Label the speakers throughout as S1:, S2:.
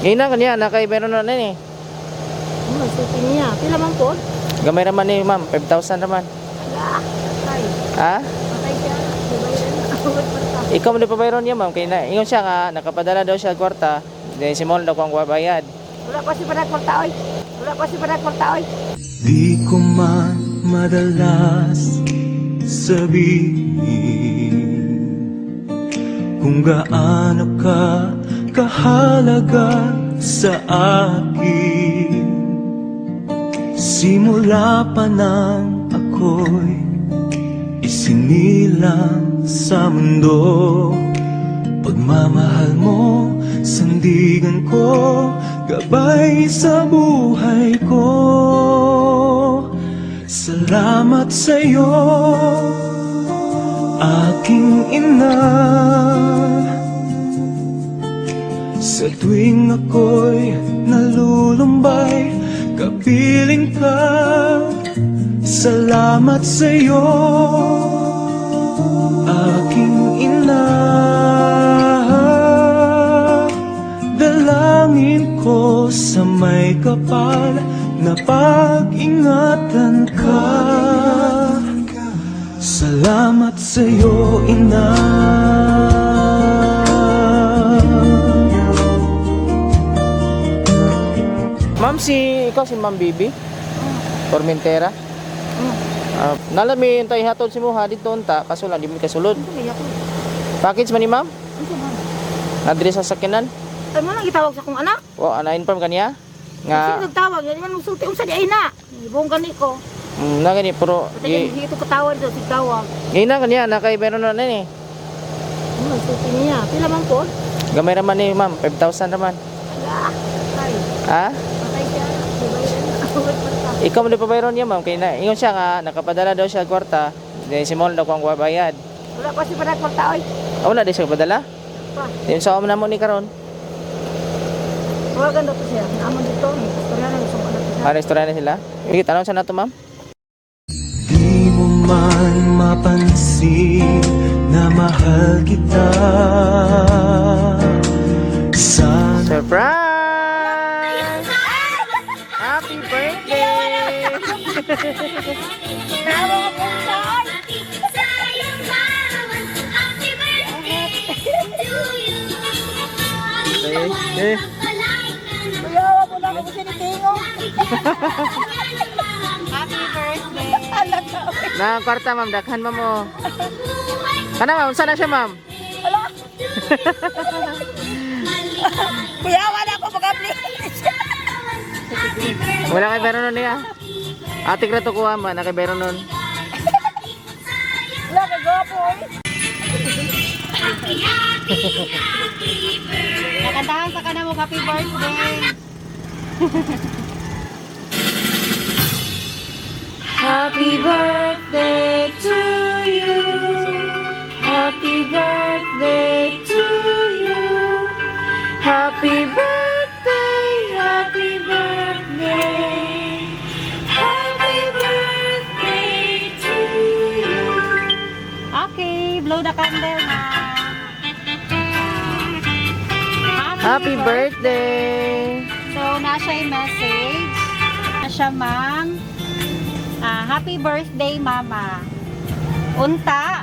S1: Ina kanya nakay meron na ni.
S2: Suti niya. Pila man po?
S1: Gamay raman ni ma'am, 5,000 raman.
S2: Ala. Patay.
S1: Ha?
S2: Patay siya. Diba?
S1: Ikaw mo pa bayron niya ma'am kay na ingon siya nga nakapadala daw siya kwarta. Then si Mol daw kung bayad.
S2: Wala pa si Padak Portaoy. Wala pa si Padak Portaoy.
S3: Di ko man madalas sabihin kung gaano ka kahalaga sa akin. Simula pa nang ako'y isinilang sa mundo, pagmamahal mo, sandigan ko, gabay sa buhay ko. Salamat sa'yo, aking ina. Sa tuwing ako'y nalulumbay, kapiling ka. Salamat sa'yo, aking ina. Dalangin ko sa may kapal na pag-ingatan ka. Salamat sa'yo, ina.
S1: Ma'am, ikaw si Ma'am Bibi? Formentera? Nalami yung tayo hatod si Muha dito unta, kaso lang di mo kasulod. Package man ni ma'am? Adres sa sakinan?
S2: Ay mo lang gitawag sa kong anak.
S1: O, na-inform ka niya?
S2: Sino
S1: Nga,
S2: nagtawag? Yan man magsulti. Unsa di ay na. Ibong gani ko.
S1: na gani, puro,
S2: Pati dito katawag do si tawag.
S1: na kanya, nakay meron na ni.
S2: Suti niya. Pila man po?
S1: Gamay raman ni ma'am, 5,000 raman.
S2: Ala. Patay.
S1: Ha?
S2: Patay siya. Diba?
S1: Ikaw mo pa bayron niya ma'am, kay na ingon siya nga, nakapadala daw siya kwarta. Then si Mol daw kung bayad.
S2: Wala pa si Padak Portaoy.
S1: Wala di siya padala?
S2: Pa.
S1: Yung sa na mo ni karon.
S2: Tawagan daw po siya. Naamon dito. Istorya na gusto ko anak siya.
S1: Restaurant na sila. Sige, tanong siya na to ma'am.
S3: Di mo man mapansin na mahal kita. Sana
S1: Surprise! Happy birthday! Eh,
S2: Kuyawa po na ako sinitingo. Happy birthday.
S1: na kwarta ma'am, dakhan ma'am mo. Kana ma'am, saan na siya ma'am?
S2: Kuyawa na ako mag-please.
S1: Wala kay Beron nun niya. Atik na to kuha ma, na kay Beron nun.
S2: Wala kay gwapo. Nakantahan sa kana mo happy birthday. Happy birthday to you. Happy birthday to you. Happy birthday, happy birthday. Happy birthday to you. Okay, blow the candle na.
S1: Happy birthday!
S2: So, nasa yung message. Nasa ma'am. Happy birthday, mama. Unta,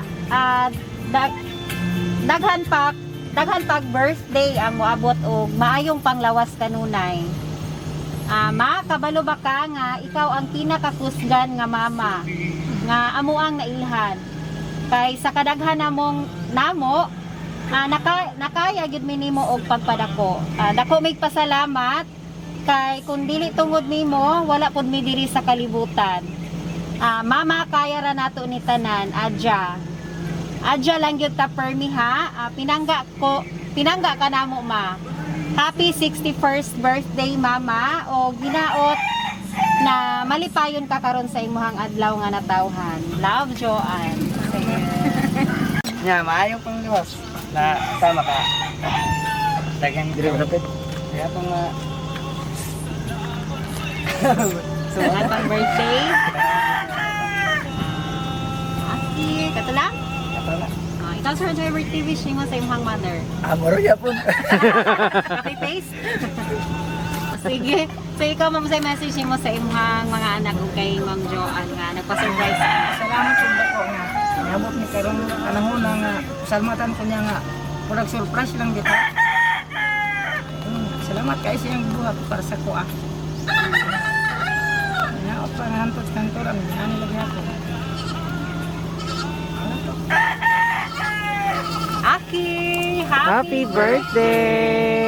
S2: daghan pag birthday ang moabot og maayong panglawas kanunay. Ma, kabalo ba ka nga ikaw ang pinakakusgan nga mama nga amo ang nailhan. Kay sa kadaghan namong namo, nakaya gid mi nimo og pagpadako. Dako mig pasalamat kay kung dili tungod nimo wala pud mi diri sa kalibutan. Mama, kaya ra nato ni tanan, adya lang gyud ta permi ha. Pinangga ka namo ma. Happy 61st birthday mama, o ginaot na malipayon ka karon sa imong adlaw nga natawhan. Love, Joanne.
S4: Nya, maayong pang liwas na sama ka. Dagang dire rapid. Kaya pang
S2: So, atang birthday. Okay, kato lang?
S4: Kato lang.
S2: Ikaw sir, enjoy birthday wishing mo sa imong mother.
S4: Amoro yapon.
S2: Copy paste. Sige. So ikaw ma'am sa message mo sa imong mga anak ug kay Ma'am Joanne nga nagpa-surprise.
S5: Salamat po dako nga. Nabot ni karong panahon na nga salmatan ko niya nga murag surprise lang dito. Salamat kay siyang buhat para sa kuha. Na pa ngantot kantor ang ani lagi ako.
S2: Aki,
S1: Happy birthday!